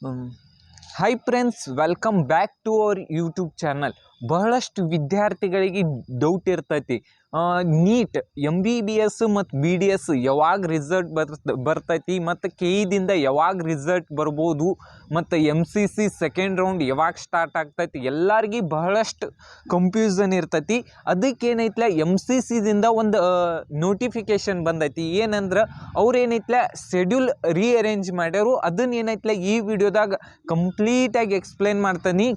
Hi friends, welcome back to our YouTube channel. ಬಹಳಷ್ಟು ವಿದ್ಯಾರ್ಥಿಗಳಿಗೆ doubt ಇರ್ತೈತಿ, ನೀಟ್ MBBS ಮತ್ತು BDS ಯಾವಾಗ ರಿಸಲ್ಟ್ ಬರ್ತೈತಿ ಮತ್ತು KE ಯಾವಾಗ ರಿಸಲ್ಟ್ ಬರ್ಬೋದು ಮತ್ತು MCC ಸೆಕೆಂಡ್ ರೌಂಡ್ ಯಾವಾಗ ಸ್ಟಾರ್ಟ್ ಆಗ್ತೈತಿ. ಎಲ್ಲರಿಗೂ ಬಹಳಷ್ಟು ಕನ್ಫ್ಯೂಷನ್ ಇರ್ತೈತಿ. ಅದಕ್ಕೇನೈತ್ಲ MCC ಒಂದು ನೋಟಿಫಿಕೇಶನ್ ಬಂದೈತಿ. ಏನಂದ್ರೆ ಅವ್ರು ಏನೈತ್ಲ ಶೆಡ್ಯೂಲ್ ರೀಅರೇಂಜ್ ಮಾಡ್ಯಾರು. ಅದನ್ನೇನೈತ್ಲ ಈ ವಿಡಿಯೋದಾಗ ಕಂಪ್ಲೀಟಾಗಿ ಎಕ್ಸ್ಪ್ಲೇನ್ ಮಾಡ್ತೀನಿ.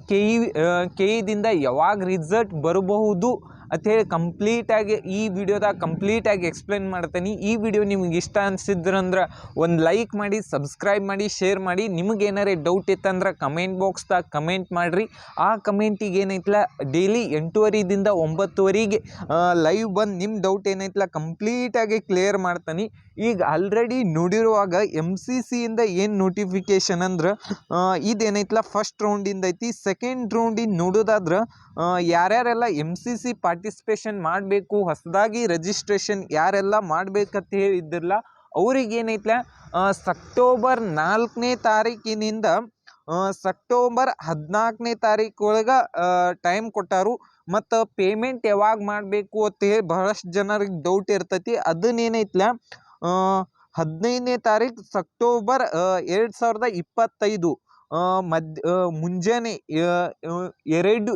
KE ಯಾವಾಗ ರಿಸಲ್ಟ್ ಬರಬಹುದು ಅಂಥೇಳಿ ಕಂಪ್ಲೀಟಾಗಿ ಈ ವಿಡಿಯೋದಾಗ ಕಂಪ್ಲೀಟಾಗಿ ಎಕ್ಸ್ಪ್ಲೇನ್ ಮಾಡ್ತೀನಿ. ಈ ವಿಡಿಯೋ ನಿಮ್ಗೆ ಇಷ್ಟ ಅನಿಸಿದ್ರಂದ್ರೆ ಒಂದು ಲೈಕ್ ಮಾಡಿ, ಸಬ್ಸ್ಕ್ರೈಬ್ ಮಾಡಿ, ಶೇರ್ ಮಾಡಿ. ನಿಮಗೇನಾರೇ ಡೌಟ್ ಇತ್ತಂದ್ರೆ ಕಮೆಂಟ್ ಬಾಕ್ಸ್ದಾಗ ಕಮೆಂಟ್ ಮಾಡಿರಿ. ಆ ಕಮೆಂಟಿಗೆ ಏನೈತ್ಲ ಡೈಲಿ 8:30ದಿಂದ 9:00ವರೆಗೆ ಲೈವ್ ಬಂದು ನಿಮ್ಮ ಡೌಟ್ ಏನೈತ್ಲ ಕಂಪ್ಲೀಟಾಗಿ ಕ್ಲಿಯರ್ ಮಾಡ್ತೀನಿ. ಈಗ ಆಲ್ರೆಡಿ ನೋಡಿರುವಾಗ MCCಯಿಂದ ಏನು ನೋಟಿಫಿಕೇಶನ್ ಅಂದ್ರೆ ಇದೇನೈತ್ಲ ಫಸ್ಟ್ ರೌಂಡಿಂದ ಐತಿ. ಸೆಕೆಂಡ್ ರೌಂಡಿಂದ ನೋಡೋದಾದ್ರೆ ಯಾರ್ಯಾರೆಲ್ಲ MCC ಪಾರ್ಟಿಸಿಪೇಷನ್ ಮಾಡಬೇಕು, ಹೊಸದಾಗಿ ರಿಜಿಸ್ಟ್ರೇಷನ್ ಯಾರೆಲ್ಲ ಮಾಡ್ಬೇಕಂತ ಹೇಳಿದ್ದಿರಲ್ಲ ಅವ್ರಿಗೇನೈತ್ಲ ಅಕ್ಟೋಬರ್ 4ನೇ ತಾರೀಕಿನಿಂದ ಅಕ್ಟೋಬರ್ 14ನೇ ತಾರೀಕೊಳಗೆ ಟೈಮ್ ಕೊಟ್ಟಾರು. ಮತ್ತು ಪೇಮೆಂಟ್ ಯಾವಾಗ ಮಾಡಬೇಕು ಅಂತ ಹೇಳಿ ಬಹಳಷ್ಟು ಜನರಿಗೆ ಡೌಟ್ ಇರ್ತೈತಿ. ಅದನ್ನೇನೈತ್ಲ 15ನೇ ತಾರೀಕು ಅಕ್ಟೋಬರ್ 2025 ಮುಂಜಾನೆ 2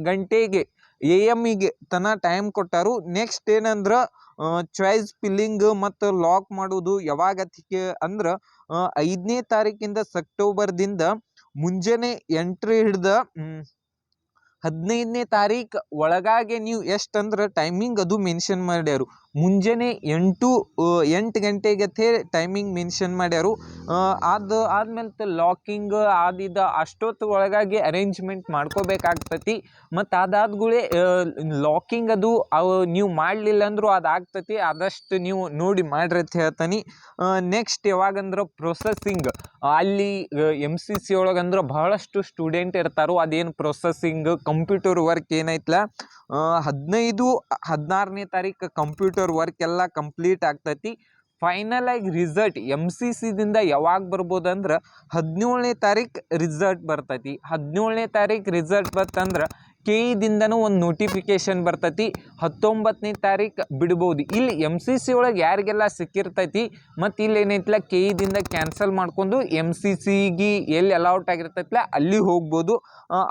ಗಂಟೆಗೆ AM-ಗೆ ಟೈಮ್ ಕೊಟ್ಟಾರು. ನೆಕ್ಸ್ಟ್ ಏನಂದ್ರೆ ಚಾಯ್ಸ್ ಫಿಲ್ಲಿಂಗ್ ಮತ್ತು ಲಾಕ್ ಮಾಡೋದು ಯಾವಾಗತ್ತಿಗೆ ಅಂದ್ರೆ 5ನೇ ತಾರೀಕಿಂದ ಅಕ್ಟೋಬರ್ದಿಂದ ಮುಂಜಾನೆ 8 ಹಿಡ್ದು 15ನೇ ತಾರೀಕು ಒಳಗಾಗಿ ನೀವು ಎಷ್ಟಂದ್ರೆ ಟೈಮಿಂಗ್ ಅದು ಮೆನ್ಷನ್ ಮಾಡ್ಯಾರು. ಮುಂಜಾನೆ 8 ಗಂಟೆಗೆ ಟೈಮಿಂಗ್ ಮೆನ್ಷನ್ ಮಾಡ್ಯಾರು. ಆದ್ಮೇಲೆ ಲಾಕಿಂಗ್ ಅಷ್ಟೊತ್ತು ಒಳಗಾಗಿ ಅರೇಂಜ್ಮೆಂಟ್ ಮಾಡ್ಕೋಬೇಕಾಗ್ತತಿ. ಮತ್ತು ಅದಾದ್ಗಳೇ ಲಾಕಿಂಗ್ ಅದು ನೀವು ಮಾಡಲಿಲ್ಲ ಅಂದರೂ ಅದಾಗ್ತತಿ. ಆದಷ್ಟು ನೀವು ನೋಡಿ ಮಾಡ್ರಿ ಅಂತ ಹೇಳ್ತೀನಿ. ನೆಕ್ಸ್ಟ್ ಯಾವಾಗಂದ್ರೆ ಪ್ರೊಸೆಸಿಂಗ್ ಅಲ್ಲಿ MCC ಒಳಗಂದ್ರೆ ಬಹಳಷ್ಟು ಸ್ಟೂಡೆಂಟ್ ಇರ್ತಾರೋ. ಅದೇನು ಪ್ರೊಸೆಸಿಂಗ್ ಕಂಪ್ಯೂಟರ್ ವರ್ಕ್ ಏನೈತ್ಲ 15-16ನೇ ತಾರೀಕು ಕಂಪ್ಯೂಟರ್ ವರ್ಕ್ ಎಲ್ಲ ಕಂಪ್ಲೀಟ್ ಆಗ್ತೈತಿ. ಫೈನಲ್ ಆಗಿ ರಿಸಲ್ಟ್ MCCದಿಂದ ಯಾವಾಗ ಬರ್ಬೋದು ಅಂದ್ರೆ 17ನೇ ತಾರೀಕು ರಿಸಲ್ಟ್ ಬರ್ತೈತಿ. 17ನೇ ತಾರೀಕು ರಿಸಲ್ಟ್ ಬರ್ತಂದ್ರೆ KE ಒಂದು ನೋಟಿಫಿಕೇಶನ್ ಬರ್ತೈತಿ. 19ನೇ ತಾರೀಕು ಬಿಡ್ಬೋದು. ಇಲ್ಲಿ MCC ಒಳಗೆ ಯಾರಿಗೆಲ್ಲ ಸಿಕ್ಕಿರ್ತೈತಿ ಮತ್ತು ಇಲ್ಲಿ ಏನೈತ್ಲ KE ಕ್ಯಾನ್ಸಲ್ ಮಾಡ್ಕೊಂಡು MCCಗೆ ಎಲ್ಲಿ ಅಲೌಟ್ ಆಗಿರ್ತೈತ್ಲ ಅಲ್ಲಿ ಹೋಗ್ಬೋದು.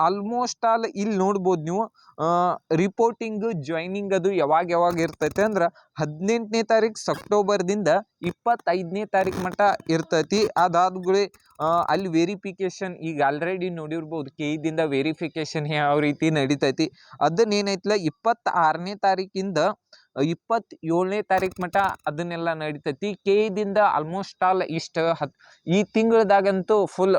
ಆಲ್ಮೋಸ್ಟ್ ಆಲ್ ಇಲ್ಲಿ ನೋಡ್ಬೋದು ನೀವು ರಿಪೋರ್ಟಿಂಗ್ ಜಾಯ್ನಿಂಗ್ ಅದು ಯಾವಾಗ ಇರ್ತೈತೆ ಅಂದ್ರೆ 18ನೇ ತಾರೀಕು ಅಕ್ಟೋಬರ್ದಿಂದ 25ನೇ ತಾರೀಕು ಮಟ್ಟ ಇರ್ತೈತಿ. ಅದಾದ್ಗಳೇ ಅಲ್ಲಿ ವೆರಿಫಿಕೇಷನ್ ಈಗ ಆಲ್ರೆಡಿ ನೋಡಿರ್ಬೋದು. KE ವೆರಿಫಿಕೇಷನ್ ಯಾವ ರೀತಿ ನಡೀತೈತಿ ಅದನ್ನೇನೈತ್ಲ 26ನೇ ತಾರೀಕಿಂದ 27ನೇ ತಾರೀಕು ಮಟ್ಟ ಅದನ್ನೆಲ್ಲ ನಡೀತೈತಿ. KE ಆಲ್ಮೋಸ್ಟ್ ಆಲ್ ಈ ತಿಂಗಳದಾಗಂತೂ ಫುಲ್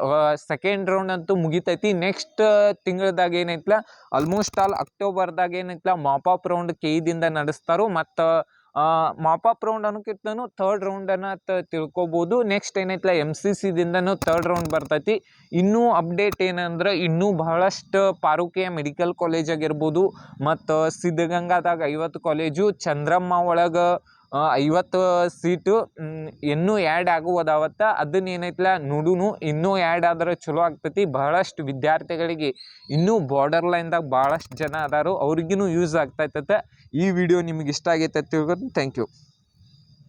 ಸೆಕೆಂಡ್ ರೌಂಡ್ ಅಂತೂ ಮುಗಿತೈತಿ. ನೆಕ್ಸ್ಟ್ ತಿಂಗಳದಾಗ ಏನೈತ್ಲ ಆಲ್ಮೋಸ್ಟ್ ಆಲ್ ಅಕ್ಟೋಬರ್ದಾಗ ಏನೈತ್ಲ ಮಾಪಾಪ್ ರೌಂಡ್ KE ನಡೆಸ್ತಾರೋ. ಮತ್ತು ಮಾಪಾಪ್ ರೌಂಡ್ ಅನ್ನೋಕ್ಕಿಂತನೂ ಥರ್ಡ್ ರೌಂಡನ್ನು ತಿಳ್ಕೊಬೋದು. ನೆಕ್ಸ್ಟ್ ಏನೈತ್ಲ MCCದಿಂದನೂ ಥರ್ಡ್ ರೌಂಡ್ ಬರ್ತೈತಿ. ಇನ್ನೂ ಅಪ್ಡೇಟ್ ಏನಂದ್ರೆ ಇನ್ನೂ ಬಹಳಷ್ಟು ಪಾರುಕೆಯ ಮೆಡಿಕಲ್ ಕಾಲೇಜ್ ಆಗಿರ್ಬೋದು ಮತ್ತು ಸಿದ್ಧಗಂಗಾದಾಗ 50 ಕಾಲೇಜು, ಚಂದ್ರಮ್ಮ ಒಳಗೆ 50 ಸೀಟು ಇನ್ನೂ ಆ್ಯಡ್ ಆಗುವುದಾವತ್ತ. ಅದನ್ನೇನೈತ್ಲ ನೋಡೂನು. ಇನ್ನೂ ಆ್ಯಡ್ ಆದ್ರೆ ಚಲೋ ಆಗ್ತೈತಿ. ಬಹಳಷ್ಟು ವಿದ್ಯಾರ್ಥಿಗಳಿಗೆ ಇನ್ನೂ ಬಾರ್ಡರ್ ಲೈನ್ದಾಗ ಭಾಳಷ್ಟು ಜನ ಅದಾರು, ಅವ್ರಿಗೂ ಯೂಸ್ ಆಗ್ತೈತೆ. ಈ ವಿಡಿಯೋ ನಿಮ್ಗೆ ಇಷ್ಟ ಆಗೈತೆ ತಿಳ್ಕೊಂಡು ಥ್ಯಾಂಕ್ ಯು.